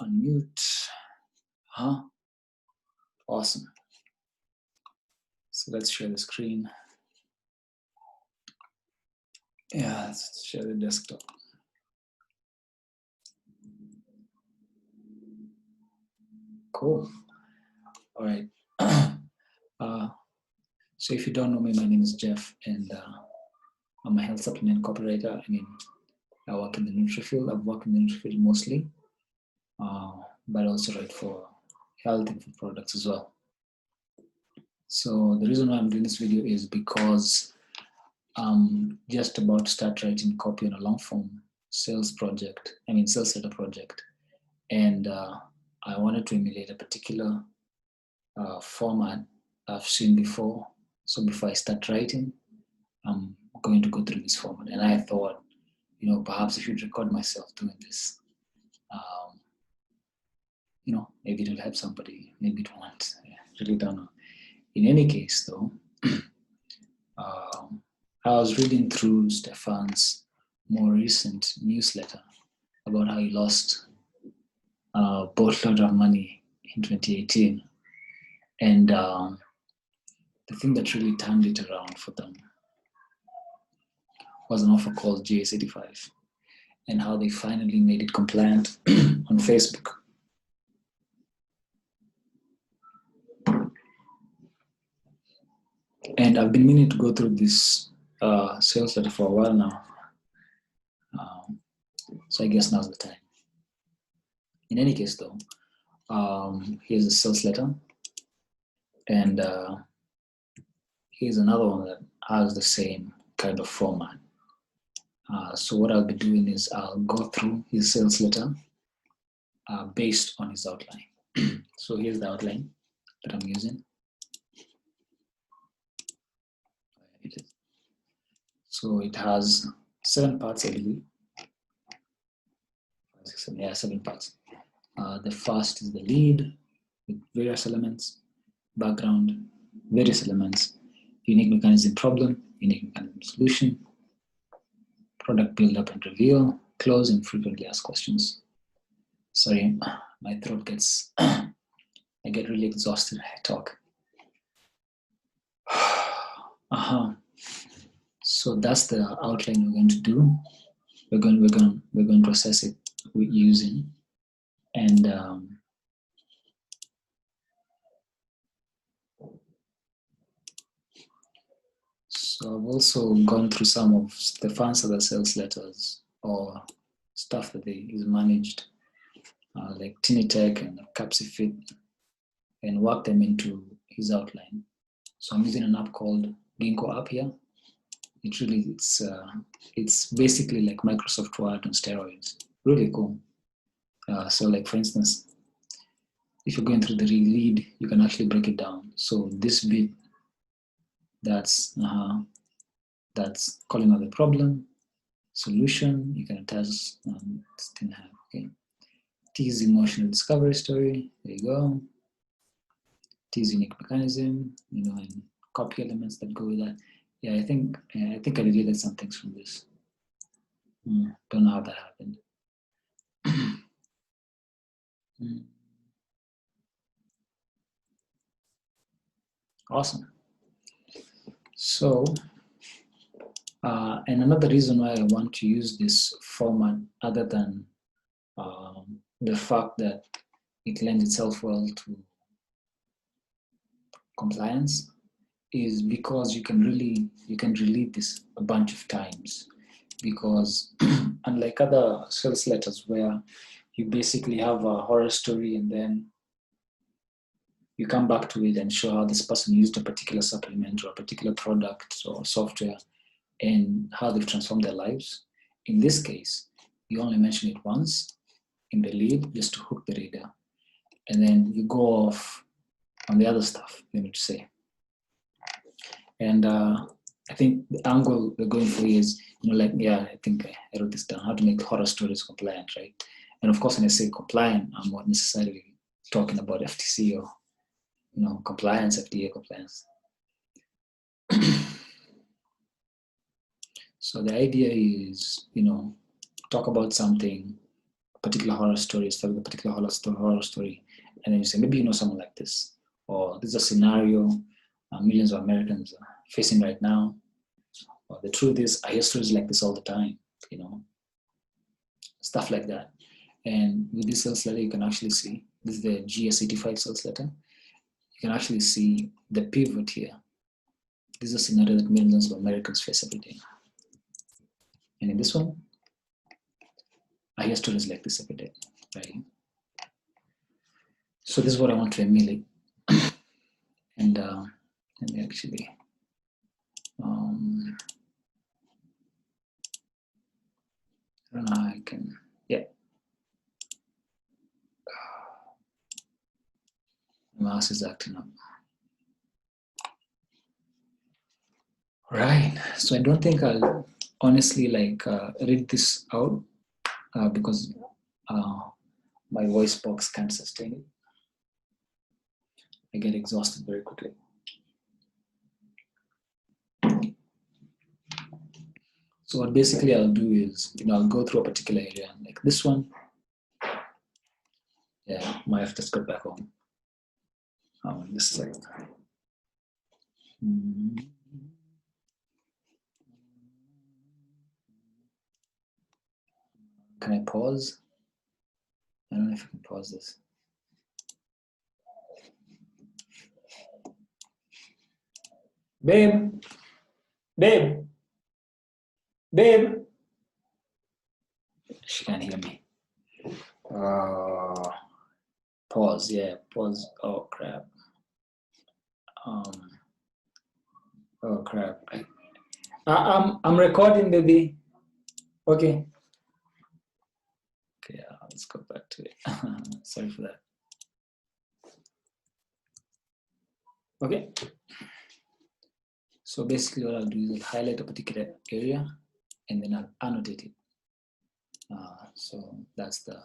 Unmute. Awesome. So let's share the screen. Yeah, let's share the desktop. Cool. All right. So if you don't know me, my name is Jeff, and I'm a health supplement cooperator. I mean, I work in the nutri field. I've worked in the nutri field mostly, but also write for health and food products as well. So the reason why I'm doing this video is because I'm just about to start writing copy on a long form sales letter project. And I wanted to emulate a particular format I've seen before. So before I start writing, I'm going to go through this format. And I thought, perhaps I should record myself doing this. Maybe it'll help somebody, maybe it won't. I really don't know. In any case, though, I was reading through Stefan's more recent newsletter about how he lost a boatload of money in 2018. And the thing that really turned it around for them was an offer called GS85 and how they finally made it compliant on Facebook. And I've been meaning to go through this sales letter for a while now. So I guess now's the time. In any case, though, here's a sales letter. And here's another one that has the same kind of format. So what I'll be doing is I'll go through his sales letter based on his outline. So here's the outline that I'm using. So it has 7 parts, I believe. 7 parts. The first is the lead with various elements, background, various elements, unique mechanism problem, unique mechanism solution, product build-up and reveal, close and frequently asked questions. Sorry, my throat gets, I get really exhausted when I talk. So that's the outline we're going to do. We're going to assess it with using, and so I've also gone through some of Stefan's other sales letters or stuff that is managed, like Tinitech and Capsifit, and worked them into his outline. So I'm using an app called Ginkgo app here. It's basically like Microsoft Word on steroids. Really cool. So like for instance, if you're going through the lead, you can actually break it down. So this bit, that's calling out the problem, solution, you can attach okay. T is emotional discovery story, there you go. T is unique mechanism, and copy elements that go with that. Yeah, I think I deleted some things from this. Don't know how that happened. Awesome. So, and another reason why I want to use this format, other than the fact that it lends itself well to compliance, is because you can relate this a bunch of times. Because unlike other sales letters where you basically have a horror story and then you come back to it and show how this person used a particular supplement or a particular product or software and how they've transformed their lives. In this case, you only mention it once in the lead just to hook the reader. And then you go off on the other stuff, let me just say. And I think the angle we're going for is, I think I wrote this down, how to make horror stories compliant, right? And of course, when I say compliant, I'm not necessarily talking about FTC or, compliance, FDA compliance. So the idea is, talk about something, particular horror story, start with a particular horror story, and then you say, maybe you know someone like this, or this is a scenario millions of Americans are facing right now. Or the truth is, I hear stories like this all the time, you know, stuff like that. And with this sales letter, you can actually see, this is the GS85 sales letter. You can actually see the pivot here. This is a scenario that millions of Americans face every day. And in this one, I hear stories like this every day, right? So this is what I want to emulate. And let me actually, I don't know how I can, yeah. The mouse is acting up. Right, so I don't think I'll honestly like read this out because my voice box can't sustain it. I get exhausted very quickly. So what basically I'll do is, you know, I'll go through a particular area, like this one. Yeah, my wife just got back home. This is like, can I pause? I don't know if I can pause this. Babe, babe, babe. She can't hear me. Pause, yeah, pause. Oh crap. Oh crap. I'm recording, baby. Okay. Okay, let's go back to it. Sorry for that. Okay. So basically what I'll do is I'll highlight a particular area and then I'll annotate it. So that's the,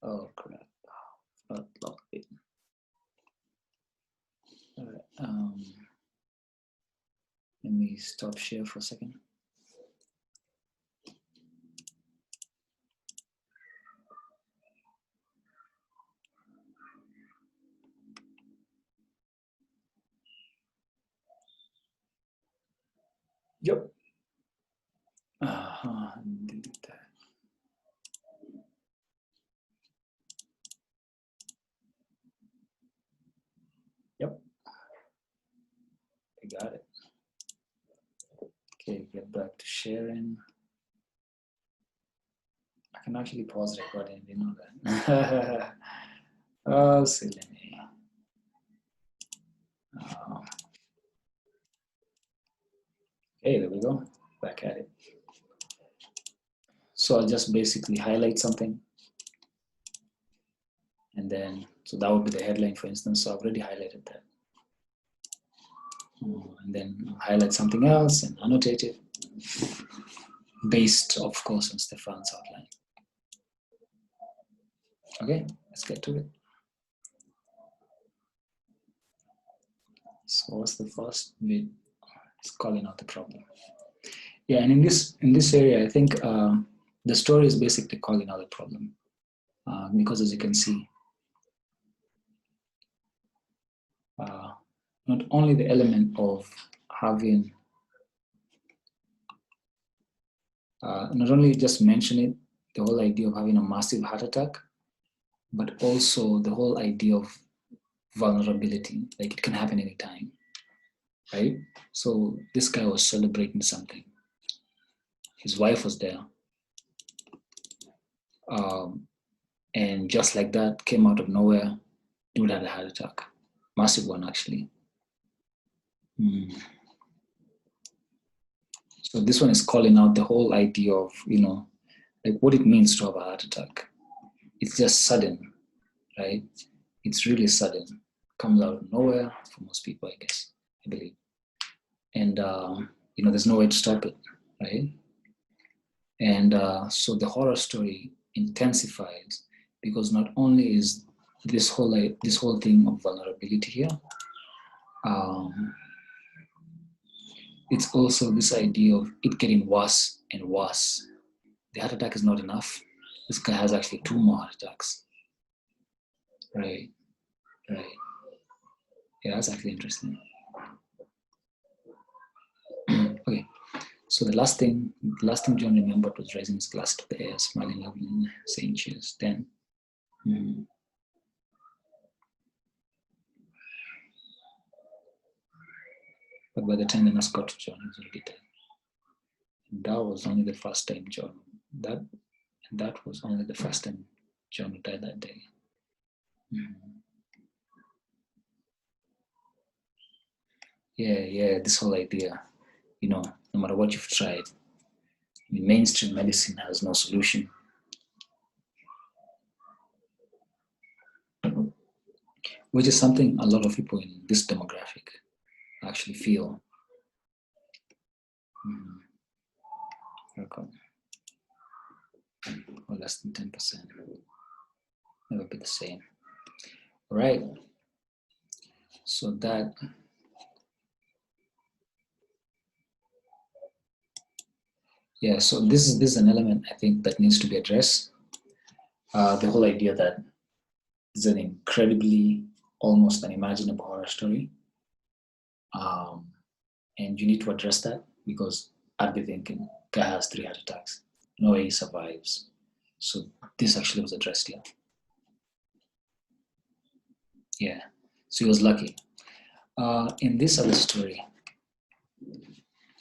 oh crap, not locked it. All right, let me stop share for a second. Yep. Delete that. Yep. I got it. Okay, get back to sharing. I can actually pause recording, you know that. Oh, silly me. Okay, there we go. Back at it. So I'll just basically highlight something. And then, so that would be the headline, for instance. So I've already highlighted that. And then highlight something else and annotate it based, of course, on Stefan's outline. Okay, let's get to it. So what's the first bit? It's calling out the problem. Yeah, and in this area, I think the story is basically calling out the problem because, as you can see, not only the element of having, not only just mention it, the whole idea of having a massive heart attack, but also the whole idea of vulnerability, like it can happen anytime, right? So this guy was celebrating something. His wife was there. And just like that, came out of nowhere, dude had a heart attack. Massive one, actually. So this one is calling out the whole idea of, you know, like what it means to have a heart attack. It's just sudden, right? It's really sudden. Comes out of nowhere for most people, I guess, I believe. And, you know, there's no way to stop it, right? And so the horror story intensifies because not only is this whole thing of vulnerability here, it's also this idea of it getting worse and worse. The heart attack is not enough. This guy has actually 2 more heart attacks. Right, right. Yeah, that's actually interesting. Okay, so the last thing John remembered was raising his glass to the air, smiling lovely, and saying cheers. Then, but by the time the nurse got to John, he was already dead. And that was only the first time that was only the first time John died that day. Yeah, this whole idea, no matter what you've tried, mainstream medicine has no solution. Which is something a lot of people in this demographic actually feel. Okay. Or less than 10%. Never be the same. All right. So that so this is an element I think that needs to be addressed. The whole idea that it's an incredibly, almost unimaginable horror story. And you need to address that, because I'd be thinking, guy has 3 heart attacks. No way he survives. So this actually was addressed here. Yeah, so he was lucky. In this other story,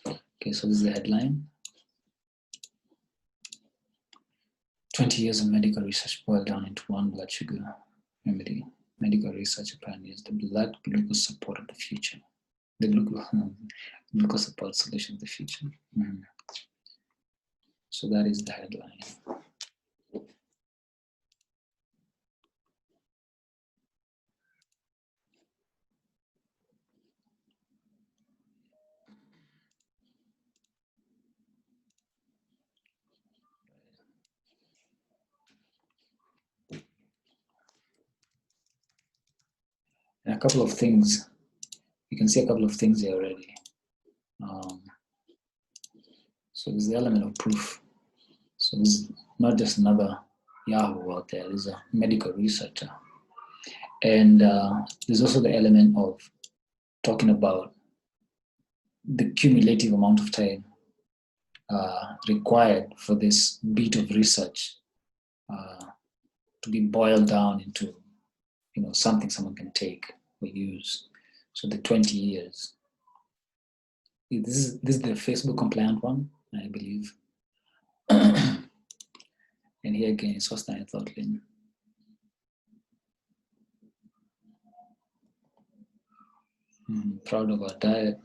okay, so this is the headline. 20 years of medical research boiled down into one blood sugar remedy. Medical research pioneers the blood glucose support of the future. The glucose support solution of the future. So that is the headline. And a couple of things, you can see a couple of things here already. So there's the element of proof. So this is not just another Yahoo out there, there's a medical researcher. And there's also the element of talking about the cumulative amount of time required for this bit of research to be boiled down into something someone can take or use. So the 20 years. This is the Facebook compliant one, I believe. And here again, it's hostile thoughtling. Proud of our diet,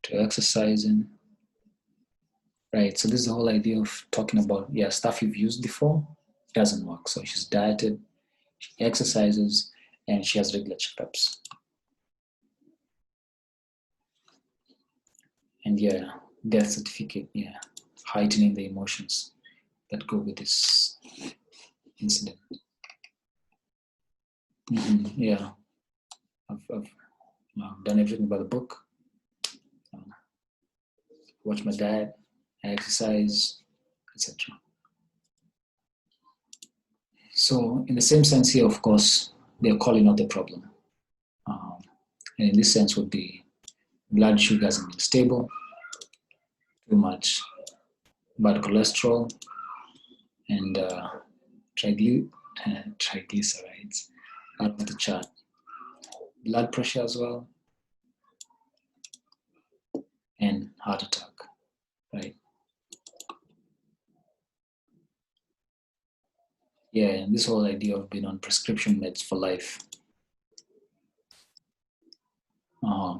to exercising. Right, so this is the whole idea of talking about, stuff you've used before, doesn't work. So she's dieted, she exercises, and she has regular checkups. And death certificate, heightening the emotions that go with this incident. I've done everything by the book. Watch my diet, I exercise, etc. So in the same sense here, of course, they're calling out the problem. And in this sense would be blood sugar hasn't been stable, too much bad cholesterol, and triglycerides out of the chart. Blood pressure as well, and heart attack, right? Yeah, and this whole idea of being on prescription meds for life.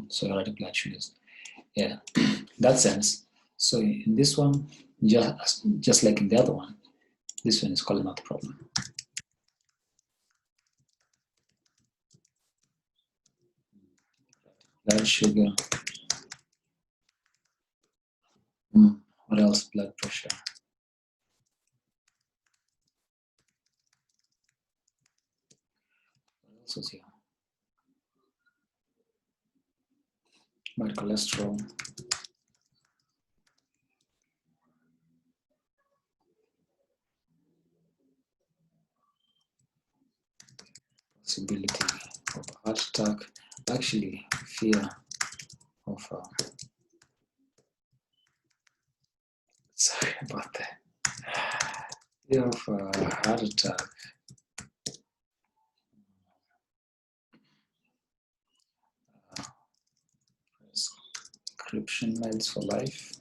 So erratic blood sugars. Yeah, that sense. So in this one, just like in the other one, this one is calling out the problem. Blood sugar. What else? Blood pressure. What else was here? Bad cholesterol. possibility of a heart attack, actually fear of sorry about that, fear of a heart attack. Prescription meds for life.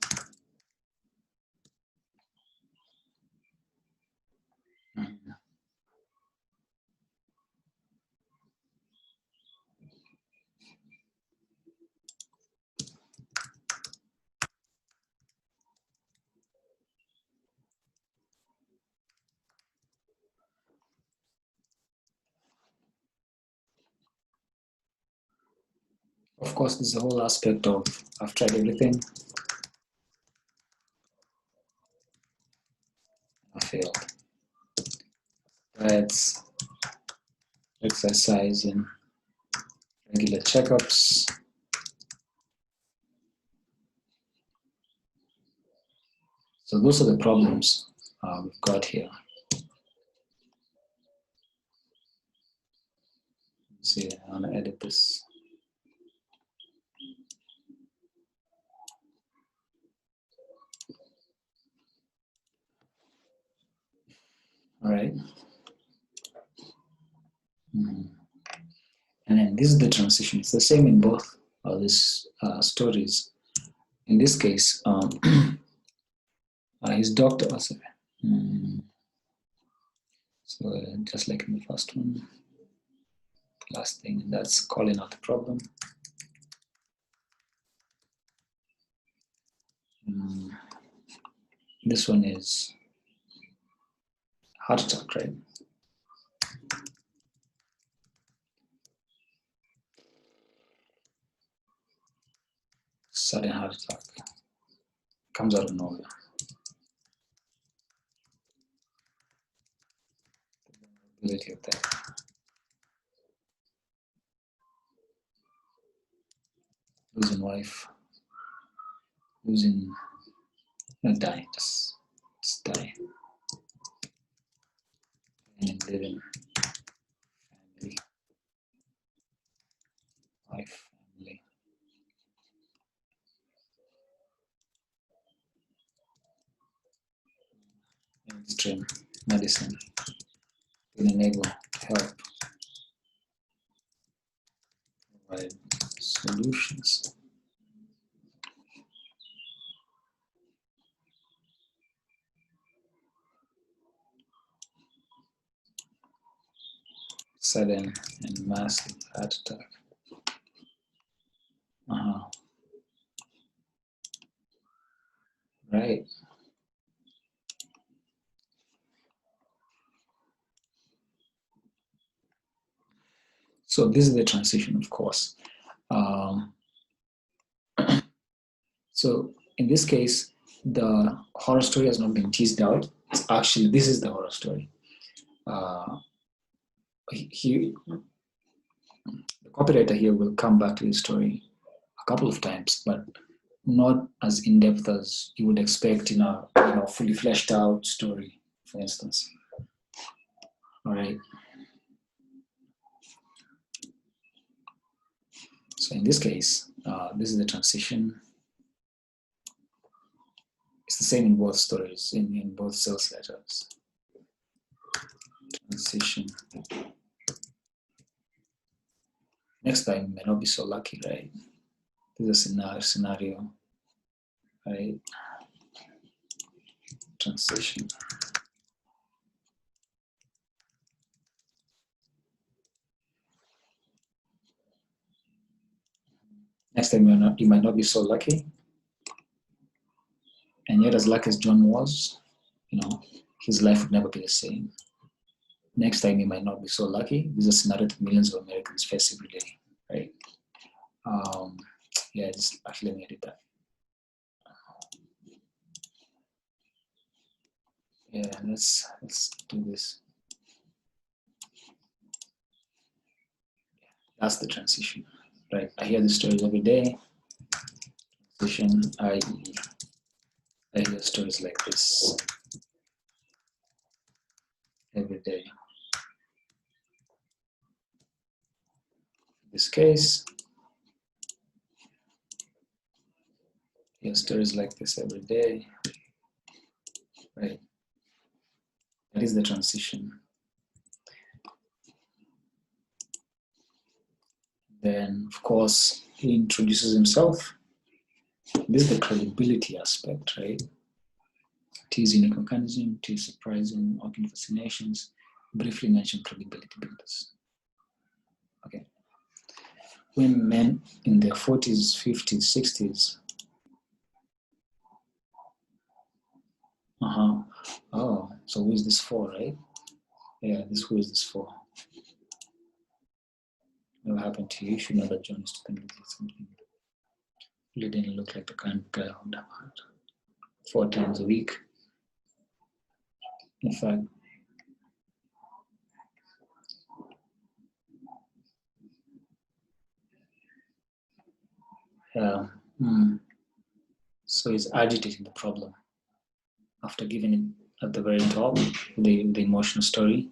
Of course, there's the whole aspect of I've tried everything, I failed. Diets, exercise, and regular checkups. So those are the problems we've got here. Let's see, I want to edit this. All right. And then this is the transition. It's the same in both of these stories. In this case, his doctor was so just like in the first one, last thing, that's calling out the problem. This one is heart attack, right? Sudden heart attack comes out of nowhere. The ability of that. Losing wife, losing, not dying, just die. And living, family, wife, family. Extreme medicine, being able to help provide solutions. Sudden and massive heart attack. Right. So this is the transition, of course. So in this case, the horror story has not been teased out. It's actually, this is the horror story. The copywriter here will come back to the story a couple of times, but not as in-depth as you would expect in a fully fleshed out story, for instance. All right. So in this case, this is the transition. It's the same in both stories, in both sales letters. Transition. Next time may not be so lucky, right? This is a scenario, right? Transition. Next time you might not be so lucky. And yet, as lucky as John was, his life would never be the same. Next time he might not be so lucky. This is a scenario that millions of Americans face every day, right? Yeah, just actually let me edit that. Yeah, let's do this. That's the transition, right? I hear the stories every day. Transition, I hear stories like this every day. this case, your stories like this every day, right? That is the transition. Then, of course, he introduces himself. This is the credibility aspect, right? T is unique mechanism, T is surprising, working fascinations. Briefly mention credibility builders. Okay. When men in their 40s, 50s, 60s, oh, so who is this for, right? Yeah, who is this for? What happened to you? You should know that John used to think that something. You didn't look like the kind of guy who would have had 4 times a week. In fact, yeah. So he's agitating the problem. After giving it at the very top, the emotional story,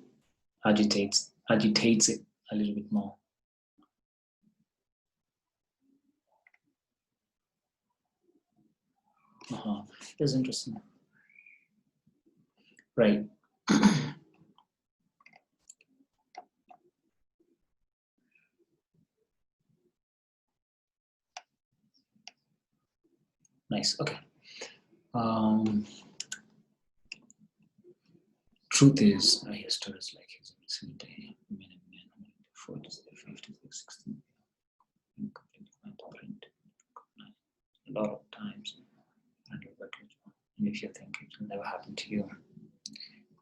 agitates it a little bit more. That's interesting. Right. Nice. Okay. Truth is, I hear stories like his every single day. Men and men, 40s, 50s, 60s, a lot of times. And if you think it will never happen to you,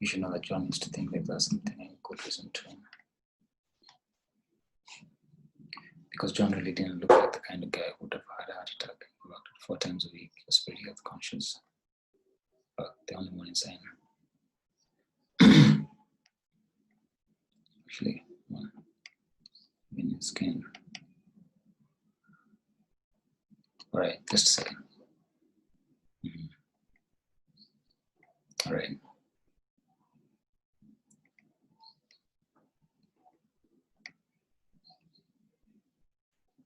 you should know that John used to think like that's something and good reason to. Because John really didn't look like the kind of guy who would have had a heart attack. He worked 4 times a week. He was pretty health conscious. But the only one insane. Actually, one in his skin. All right, just a second. All right.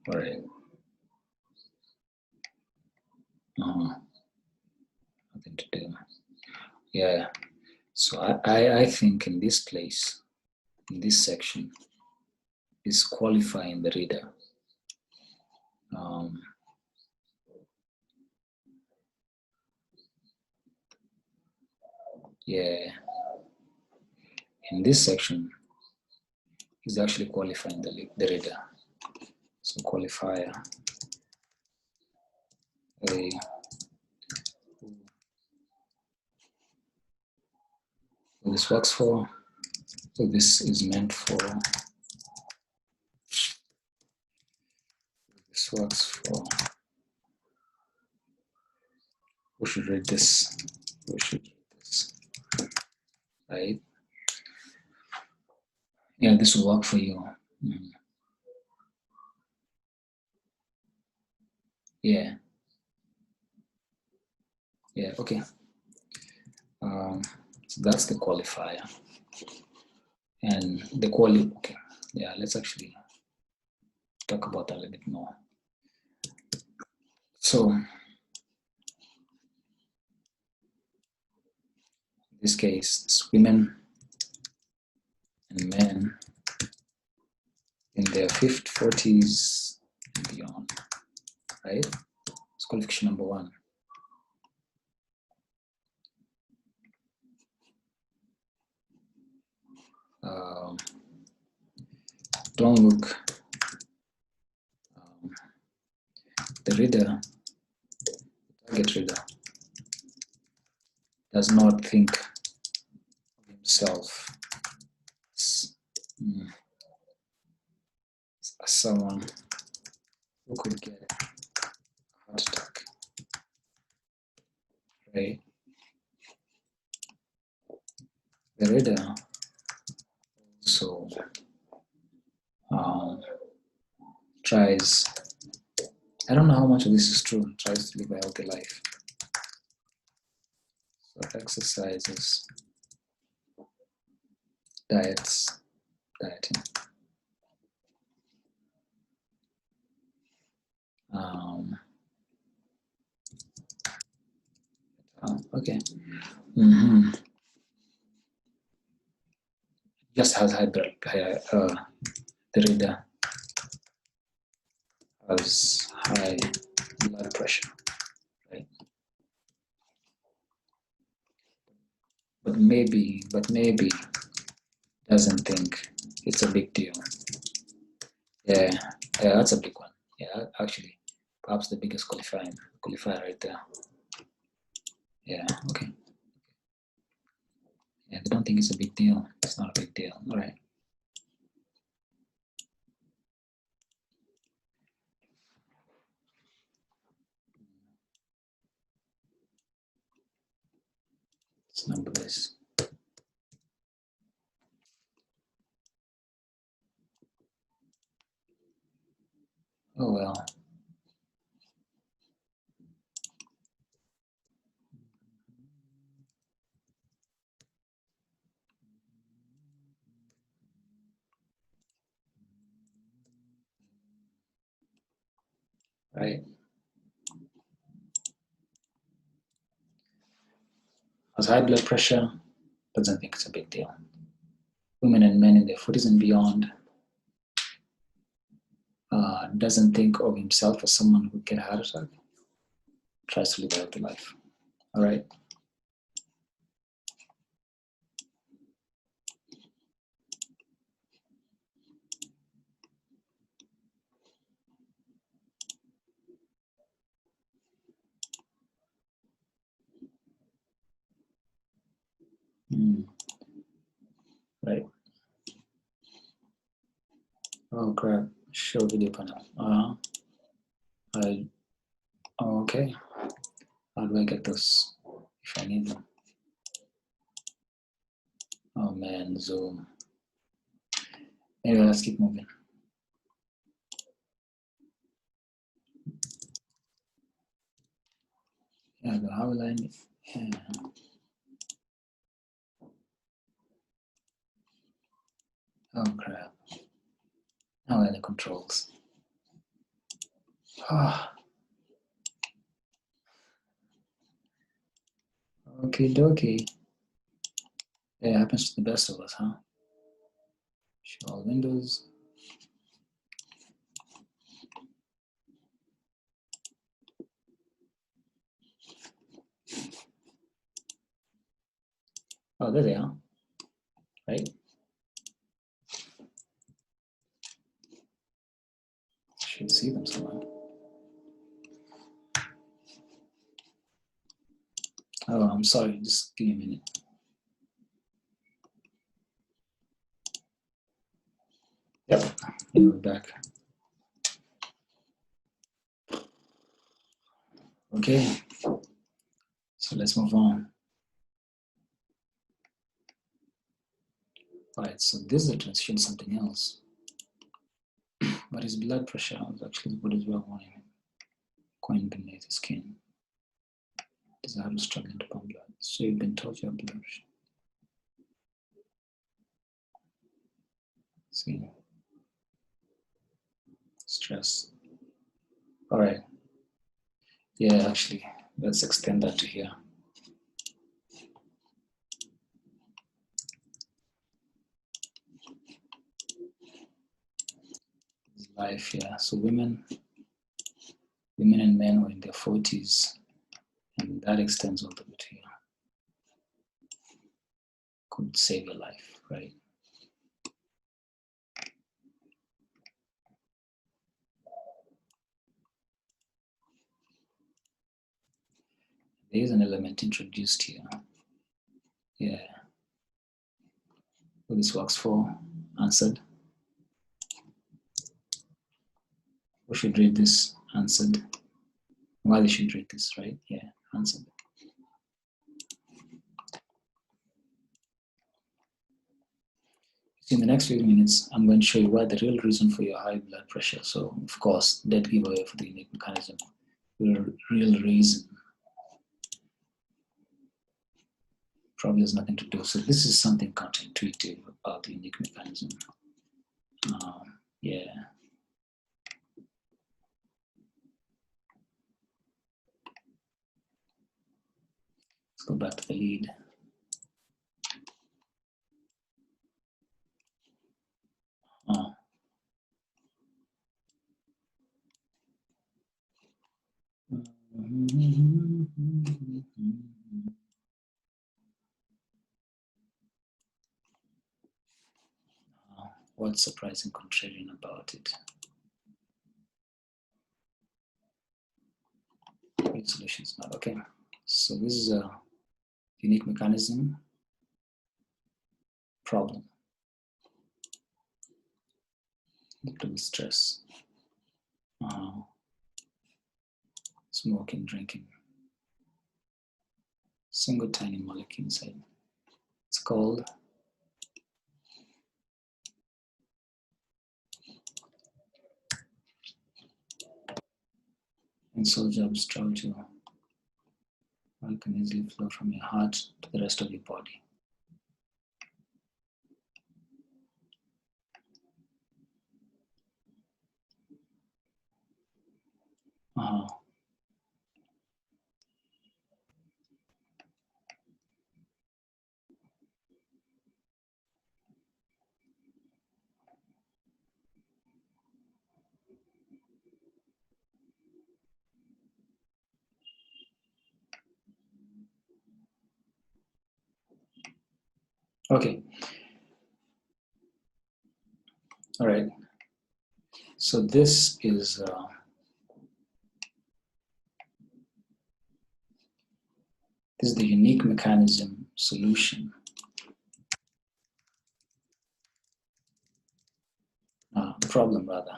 All right. Nothing to do. Yeah. So I think in this place, in this section, is qualifying the reader. Yeah. In this section is actually qualifying the reader. So qualifier. Who this works for. So this is meant for. This works for. Who should read this? Who should read this? Right? Yeah, this will work for you. Yeah. Yeah, okay. So that's the qualifier. And the okay. Yeah, let's actually talk about that a little bit more. So in this case, it's women and men in their 50s, 40s, and beyond, right? It's qualification number 1. Don't look. The reader, target reader, does not think of himself as someone who could get a heart attack, right? The reader also tries, I don't know how much of this is true, tries to live a healthy life. So exercises, dieting. Okay. Mm-hmm. Just has high blood, the reader has high blood pressure, right? But maybe doesn't think it's a big deal. Yeah, yeah, that's a big one. Yeah, actually, perhaps the biggest qualifier right there. Yeah, okay. Yeah, they don't think it's a big deal. It's not a big deal. All right. Let's number this. Oh well. Right. Has high blood pressure, doesn't think it's a big deal. Women and men in their 40s and beyond, doesn't think of himself as someone who can heart attack, tries to live a healthy life. All right. Mm, right. Oh crap. Show video panel. I okay. How do I get those if I need them? Oh man, Zoom. Anyway, let's keep moving. Yeah, but how will I need? Yeah. Oh crap. Now are the controls. Ah, okay, dokie. Yeah, it happens to the best of us, huh? Show all windows. Oh, there they are. Right? Should see them somewhere. Oh, I'm sorry. Just give me a minute. Yep. Yeah, we're back. Okay. So let's move on. All right. So this is a transition something else. But his blood pressure was actually good as well warning going beneath the skin. Desire to struggling to pump blood. So you've been told you have blood pressure. See. Stress. All right. Yeah, actually, let's extend that to here. Life, yeah. So women and men who are in their 40s, and that extends all the way to here. Could save your life, right? There is an element introduced here. Yeah. Who this works for? Answered. Who should read this? Answered. Why they should read this, right? Yeah, answered. In the next few minutes, I'm going to show you why the real reason for your high blood pressure. So, of course, that giveaway for the unique mechanism. The real reason probably has nothing to do. So this is something counterintuitive about the unique mechanism. Yeah. go back to the lead. What's surprising, contrarian about it? Solution is not okay. So this is a unique mechanism problem. To do stress, smoking, drinking. Single tiny molecule inside. It's called and soul jobs travel to one can easily flow from your heart to the rest of your body. Okay. All right. So this is the unique mechanism solution. Problem rather.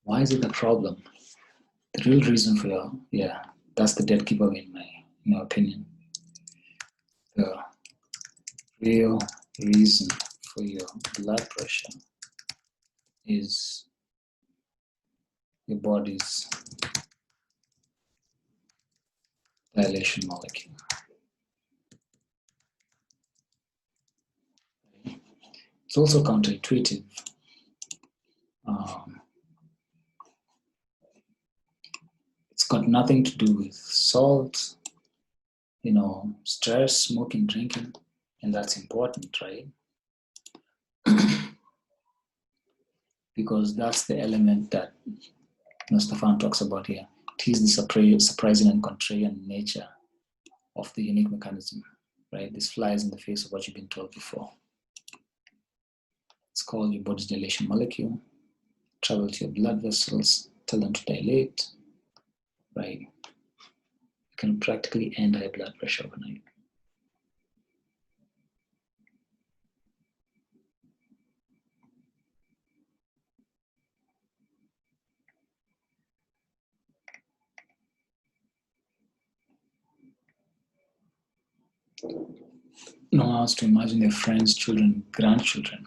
Why is it a problem? The real reason for that's the dead giveaway in my opinion. The real reason for your blood pressure is your body's dilation molecule. It's also counterintuitive. It's got nothing to do with salt, stress, smoking, drinking, and that's important, right? Because that's the element that Stefan talks about here. It is the surprising and contrarian nature of the unique mechanism, right? This flies in the face of what you've been told before. It's called your body's dilation molecule. Travel to your blood vessels, tell them to dilate, right? You can practically end high blood pressure overnight. No one wants to imagine their friends, children, grandchildren.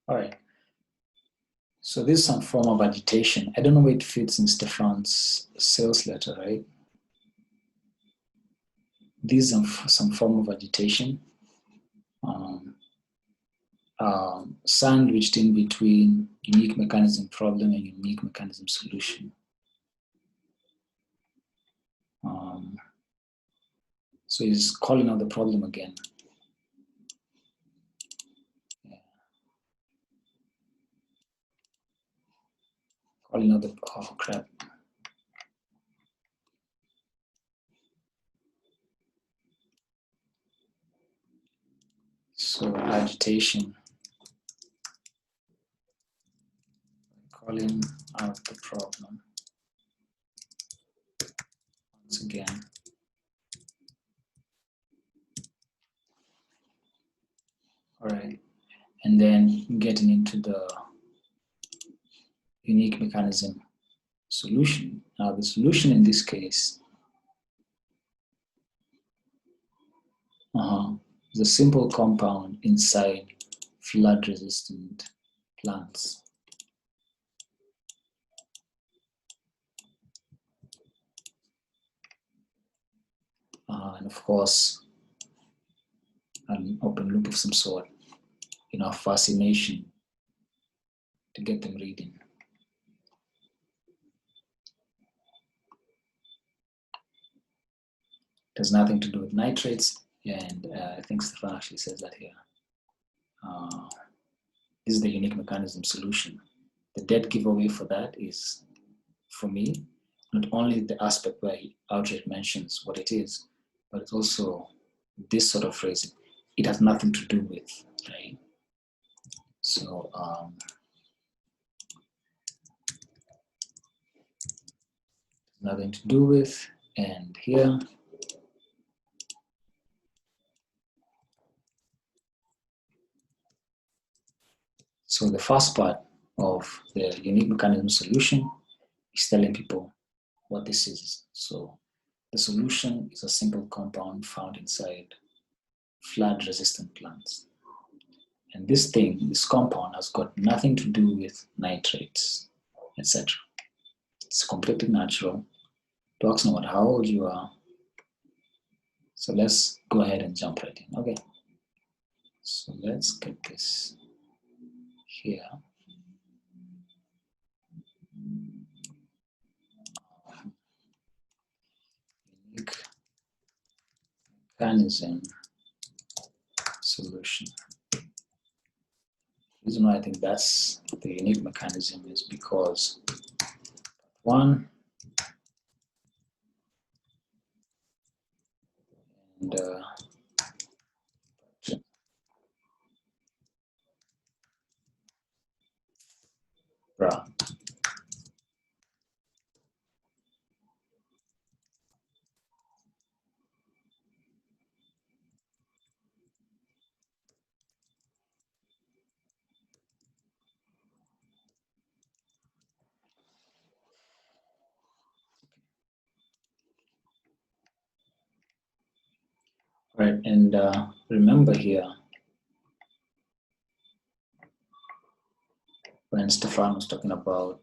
All right. So this is some form of agitation. I don't know where it fits in Stefan's sales letter, right? This is some form of agitation, sandwiched in between unique mechanism problem and unique mechanism solution. So he's calling out the problem again. Calling out the, oh crap. So agitation. Calling out the problem. Once again. All right. And then getting into the unique mechanism solution. Now the solution in this case is a simple compound inside flood-resistant plants. And of course, an open loop of some sort in our fascination to get them reading. It has nothing to do with nitrates, and I think Stefan actually says that here. This is the unique mechanism solution. The dead giveaway for that is, for me, not only the aspect where he outright mentions what it is, but it's also this sort of phrasing. It has nothing to do with, right? So nothing to do with, and here so the first part of the unique mechanism solution is telling people what this is. So the solution is a simple compound found inside flood-resistant plants. And this compound has got nothing to do with nitrates, etc. It's completely natural. Talks about how old you are. So let's go ahead and jump right in. Okay. So let's get this here. Unique mechanism solution. The reason why I think that's the unique mechanism is because one, and bra. Right, and remember here, when Stefan was talking about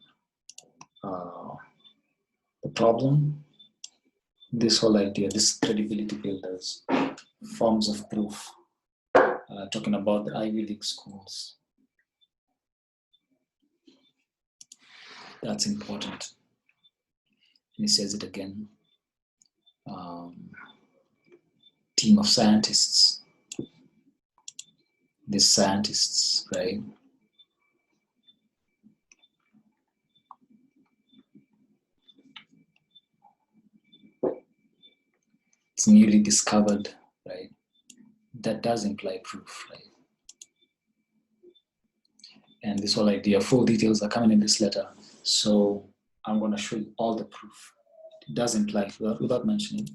the problem, this whole idea, this credibility builders, forms of proof, talking about the Ivy League schools. That's important. And he says it again. Team of scientists. These scientists, right? It's newly discovered, right? That does imply proof, right? And this whole idea, full details are coming in this letter. So I'm going to show you all the proof. It does imply, without mentioning.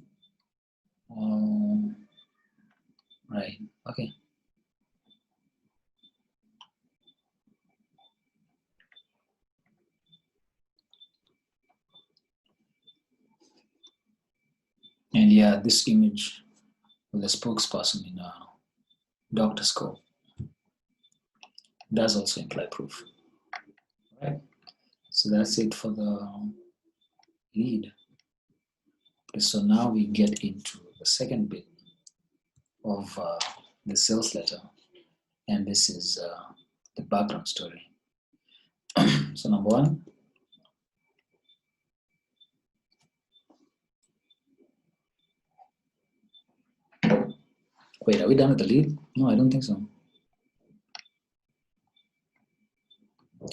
Right, okay. And yeah, this image with the spokesperson in a doctor's coat does also imply proof. Right? So that's it for the lead. Okay, so now we get into the second bit of the sales letter, and this is the background story. So number one, wait, are we done with the lead? No, I don't think so.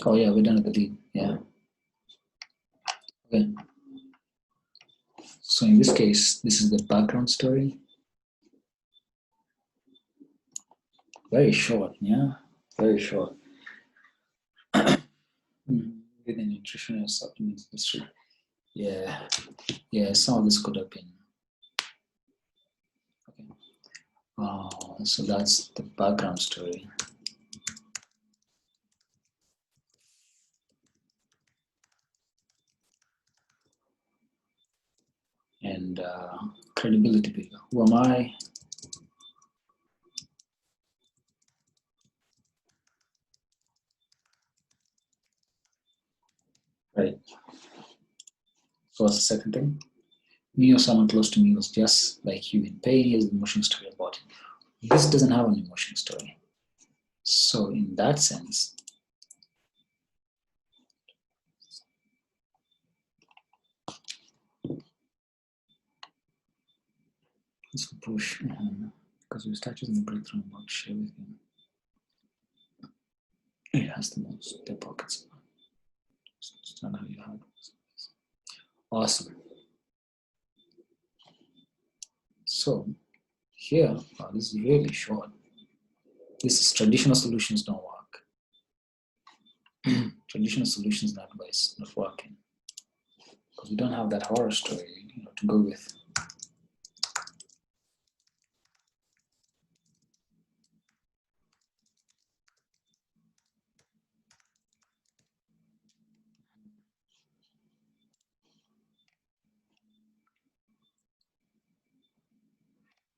Oh yeah, we're done with the lead, yeah. Okay. So in this case, this is the background story. Very short, yeah, very short. With the nutritional supplement industry. Yeah, some of this could have been. Okay. So that's the background story. And credibility builder. Who am I? right? So what's the second thing? Me or someone close to me was just like you in pain. Here's the emotional story about it. This doesn't have an emotional story. So in that sense, let's push because we started in the breakthrough about share with him. It has the most the pockets. It's not how you have it. Awesome. So here, this is really short. This is traditional solutions don't work. Traditional solutions not working because we don't have that horror story, to go with.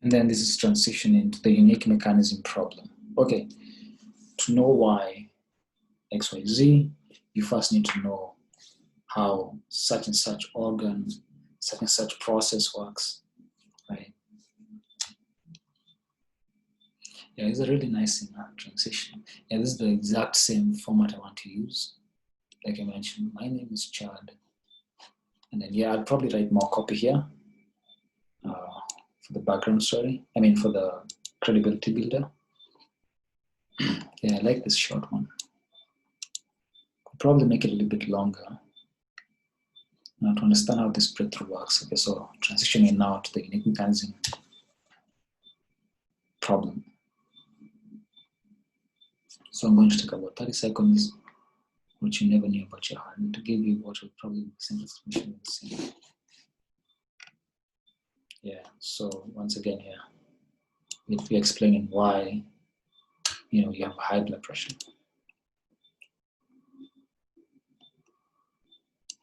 And then this is transition into the unique mechanism problem. Okay, to know why XYZ, you first need to know how such and such organ, such and such process works, right? Yeah, it's a really nice transition. Yeah, this is the exact same format I want to use. Like I mentioned, my name is Chad. And then, yeah, I'd probably write more copy here for the background story. I mean, for the credibility builder. Yeah, I like this short one. I'll probably make it a little bit longer. Now to understand how this breakthrough works. Okay, so transitioning now to the unique mechanism problem. So I'm going to take about 30 seconds, which you never knew about your heart, to give you what would probably be the simplest explanation. Yeah, so once again here, we'll be explaining why you have high blood pressure.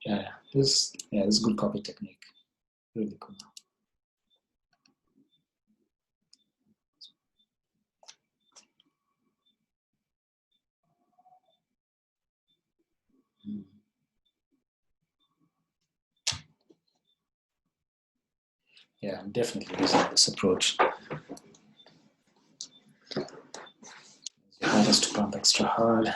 Yeah, this is good copy technique. Really cool. Yeah, I'm definitely using this approach. Your heart has to pump extra hard.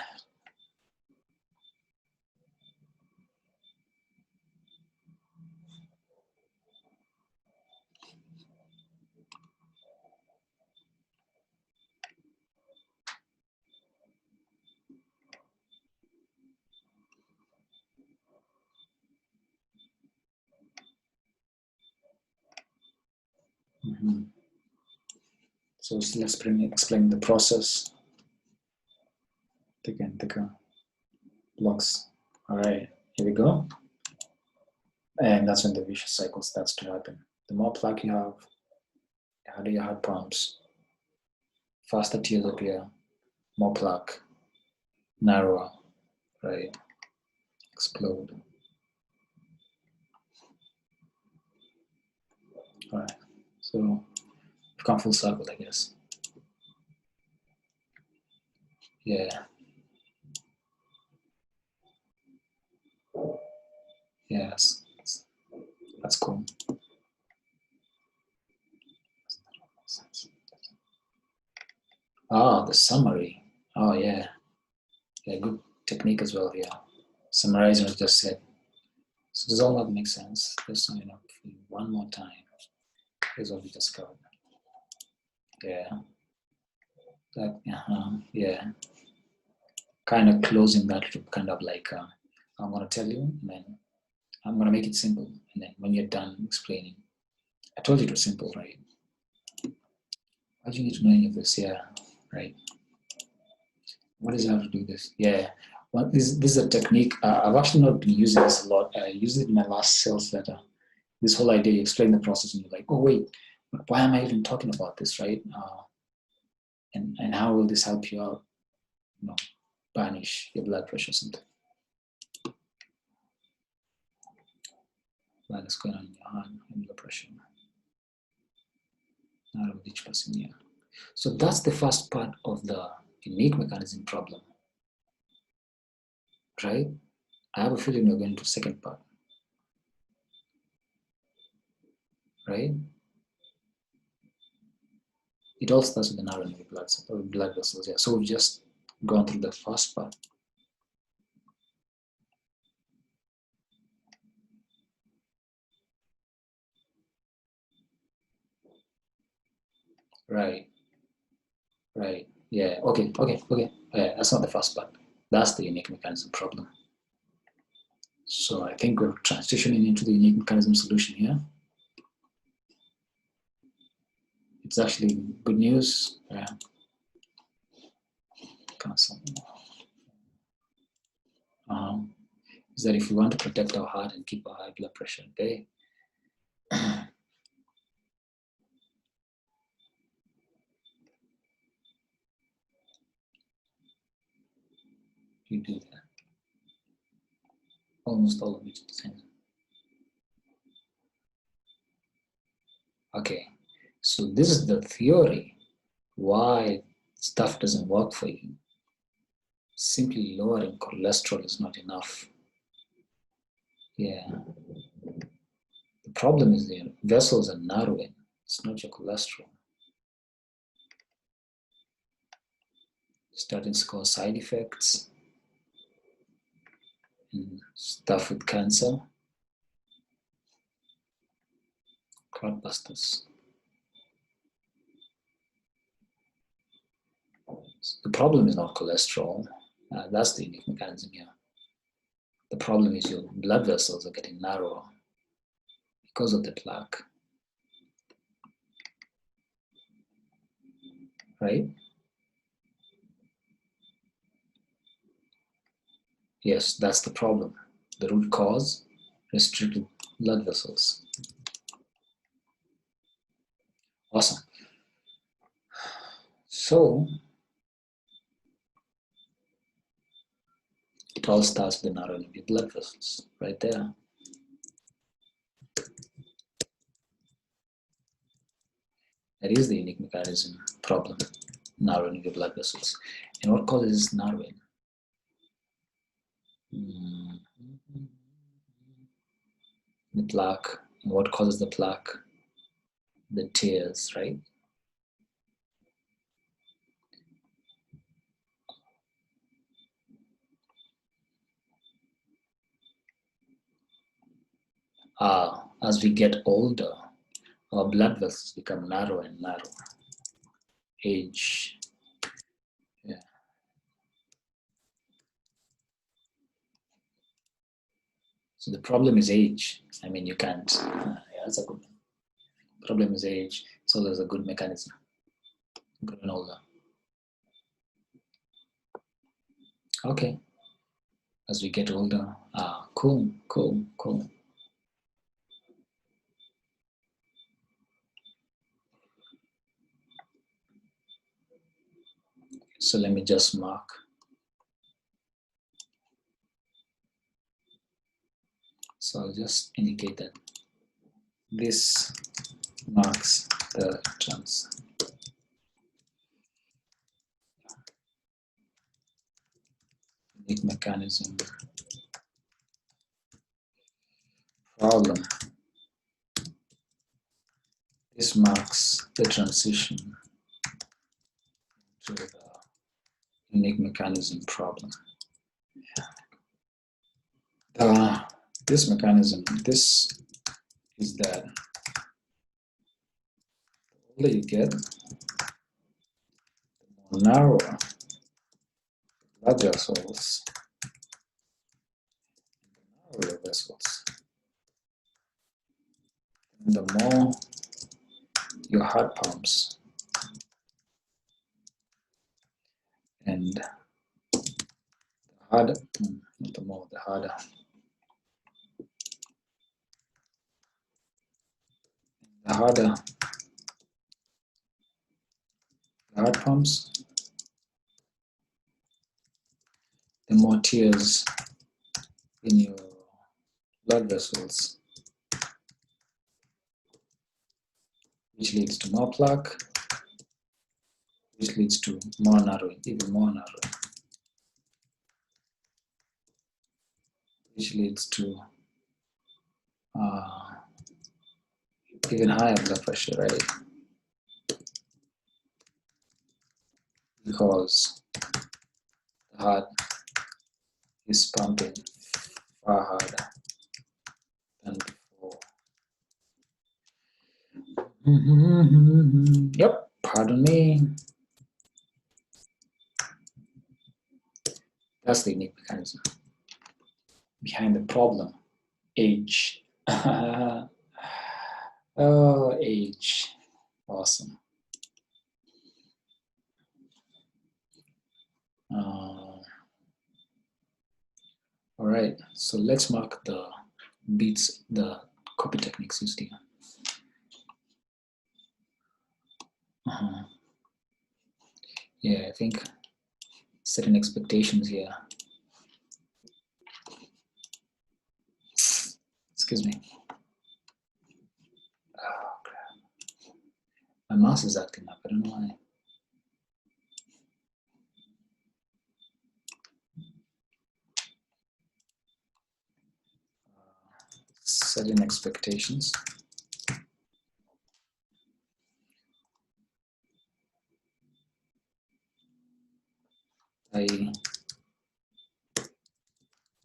So let's explain the process. Thicker and thicker blocks. All right, here we go. And that's when the vicious cycle starts to happen. The more plaque you have, the harder your heart pumps, faster tears appear, more plaque, narrower, right? Explode. All right, so we've come full circle, I guess. Yeah. Yes, that's cool. Ah, the summary. Oh, yeah. Yeah, good technique as well here. Summarizing what I just said. So does all that make sense? Just summing up for you one more time. Here's what we discovered. Yeah. That, yeah. Kind of closing that loop, kind of like, I'm going to tell you, and then I'm going to make it simple. And then when you're done explaining, I told you it was simple, right? Why do you need to know any of this? Yeah, right. What does it have to do with this? Yeah. Well, this is a technique. I've actually not been using this a lot. I used it in my last sales letter. This whole idea, you explain the process and you're like, oh, wait, but why am I even talking about this, right? And how will this help you out? Banish your blood pressure or something. What is going on in your heart and blood pressure? Not with each person here. So that's the first part of the unique mechanism problem, right? I have a feeling we're going to the second part, right? It all starts with the narrowing of the blood vessels. Yeah. So we've just gone through the first part. Right. Right. Yeah. Okay. That's not the first part. That's the unique mechanism problem. So I think we're transitioning into the unique mechanism solution here. It's actually good news. Yeah. Is that if we want to protect our heart and keep our high blood pressure at bay, you do that. Almost all of it is the same. Okay, so this is the theory why stuff doesn't work for you. Simply lowering cholesterol is not enough. Yeah. The problem is the vessels are narrowing. It's not your cholesterol. Starting to cause side effects and stuff with cancer, clotbusters. The problem is not cholesterol. That's the unique mechanism here. The problem is your blood vessels are getting narrower because of the plaque, right? Yes, that's the problem. The root cause, restricted blood vessels. Awesome. So it all starts with the narrowing of your blood vessels, right there. That is the unique mechanism problem, narrowing of your blood vessels. And what causes narrowing? The plaque. And what causes the plaque? The tears, right? As we get older, our blood vessels become narrower and narrower. Age. Yeah. So the problem is age. I mean, you can't. Yeah, that's a good one. Problem is age. So there's a good mechanism. Growing older. Okay. As we get older. Cool. So let me just mark. So I'll just indicate that this marks the unique mechanism problem. This marks the transition to the unique mechanism problem. This mechanism, this is that the older you get, the more narrower blood vessels, narrower vessels, and the more your heart pumps, and the harder, not the more, the harder. The harder the heart pumps, the more tears in your blood vessels, which leads to more plaque, which leads to more narrowing, even more narrowing, which leads to even higher blood pressure, right? Because the heart is pumping far harder than before. Yep, pardon me. That's the unique mechanism behind the problem. Age. Oh, age. Awesome. All right, so let's mark the beats, the copy techniques used here. Yeah, I think setting expectations here. Excuse me. Oh, crap. My mouse is acting up, I don't know why. Setting expectations.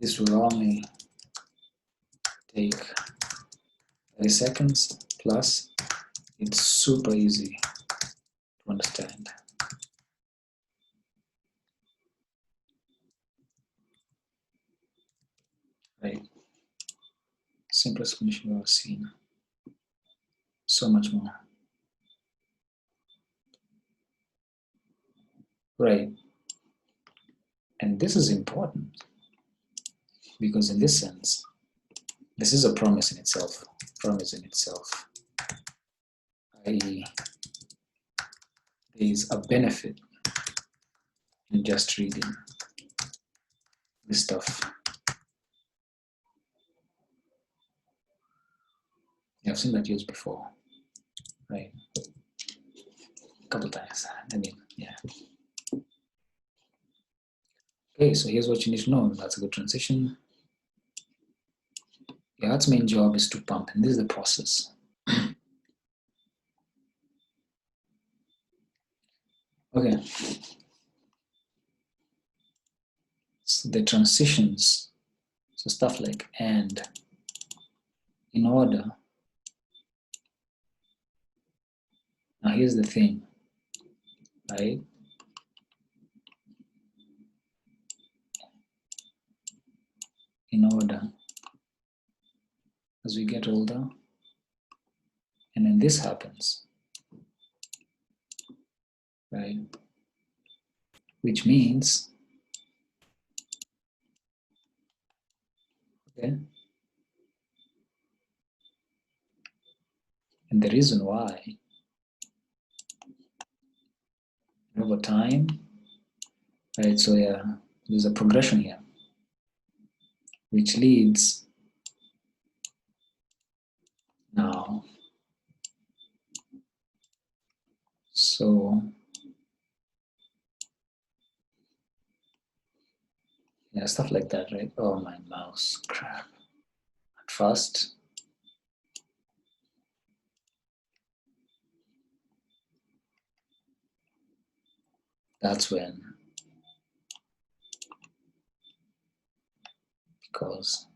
This will only take 30 seconds plus. It's super easy to understand. Right? Simplest condition we've ever seen. So much more. Right. And this is important because in this sense, this is a promise in itself. Promise in itself. I.e., there is a benefit in just reading this stuff. I've seen that used before, right? A couple times. I mean, yeah. Okay, so here's what you need to know. That's a good transition. Your heart's main job is to pump, and this is the process. Okay. So the transitions, so stuff like and, in order. Now here's the thing, right? In order, as we get older, and then this happens, right? Which means, okay, and the reason why, over time, right? So yeah, there's a progression here, which leads now. So yeah, stuff like that, right? Oh, my mouse, crap. At first, that's when, because,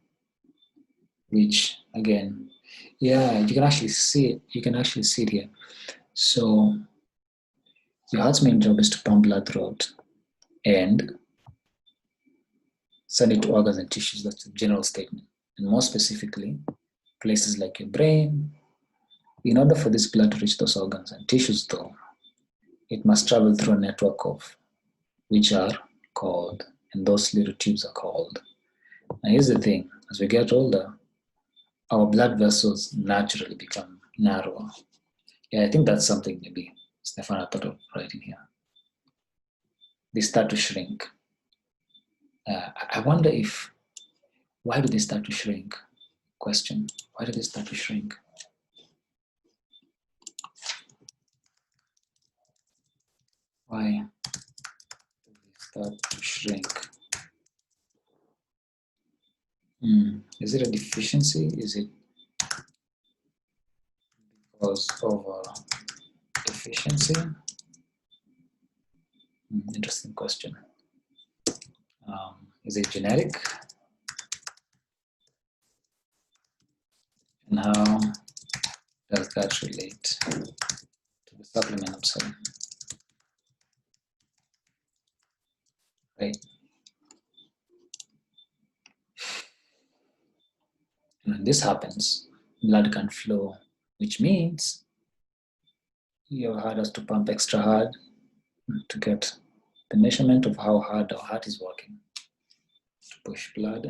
which again, yeah, you can actually see it. You can actually see it here. So your heart's main job is to pump blood throughout and send it to organs and tissues. That's a general statement. And more specifically, places like your brain. In order for this blood to reach those organs and tissues, though, it must travel through a network of which are called, and those little tubes are called. Now here's the thing, as we get older, our blood vessels naturally become narrower. Yeah, I think that's something maybe Stefan thought of writing here. They start to shrink. I wonder if, why do they start to shrink? Question, why do they start to shrink? Why do they start to shrink? Is it a deficiency? Is it because of a deficiency? Interesting question. Is it genetic? And how does that relate to the supplement I'm selling? Right? And when this happens, blood can flow, which means your heart has to pump extra hard to get the measurement of how hard our heart is working to push blood.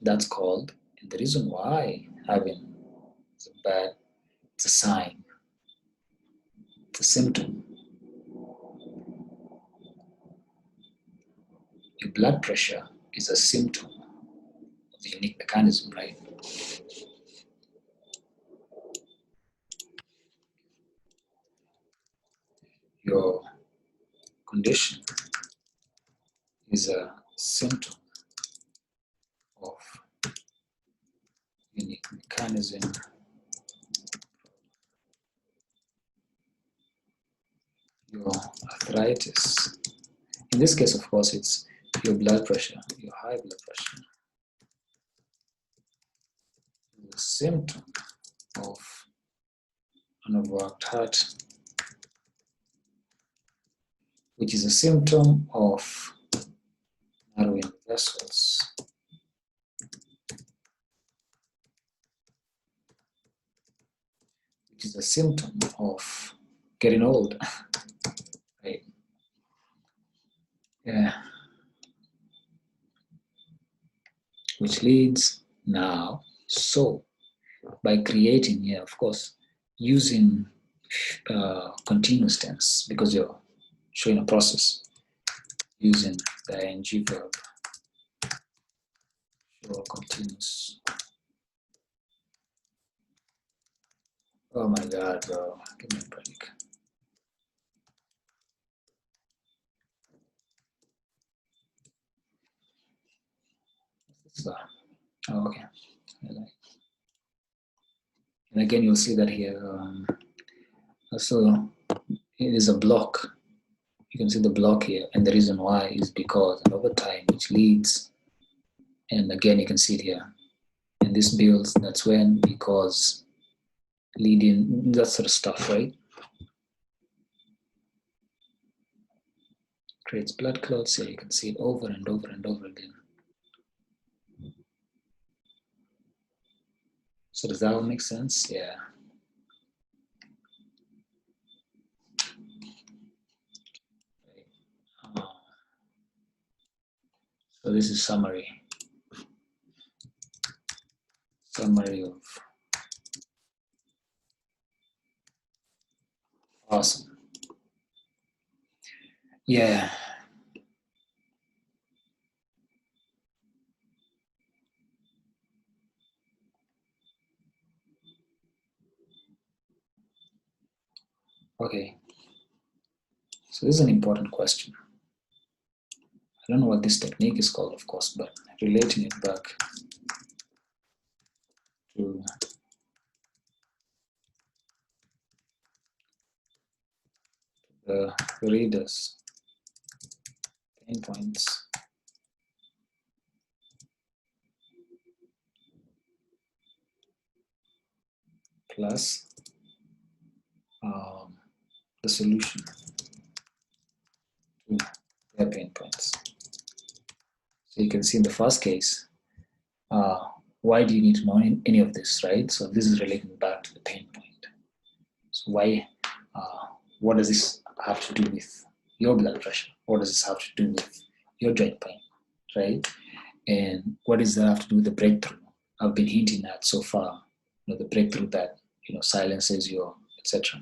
That's called, and the reason why having is bad, it's a sign, it's a symptom. Your blood pressure is a symptom of the unique mechanism, right? Your condition is a symptom of unique mechanism. Your arthritis, in this case, of course, it's your blood pressure, your high blood pressure, is a symptom of an overworked heart, which is a symptom of narrowing vessels, which is a symptom of getting old, right? Yeah. Which leads now, so by creating, yeah, of course, using continuous tense, because you're showing a process, using the ing verb, show continuous. Oh my God, bro, give me a break. What's this? Oh, okay. And again, you'll see that here. So it is a block. You can see the block here, and the reason why is because over time, which leads, and again, you can see it here. And this builds, that's when, because, leading, that sort of stuff, right? Creates blood clots here. You can see it over and over and over again. So does that all make sense? Yeah. So this is summary. Summary of. Awesome. Yeah. Okay. So this is an important question. I don't know what this technique is called, of course, but relating it back to the reader's pain points. Plus the solution to their pain points. So you can see in the first case, why do you need to know any of this, right? So this is relating back to the pain point. So why, what does this have to do with your blood pressure? What does this have to do with your joint pain, right? And what does that have to do with the breakthrough I've been hinting at so far? The breakthrough that silences your, etc.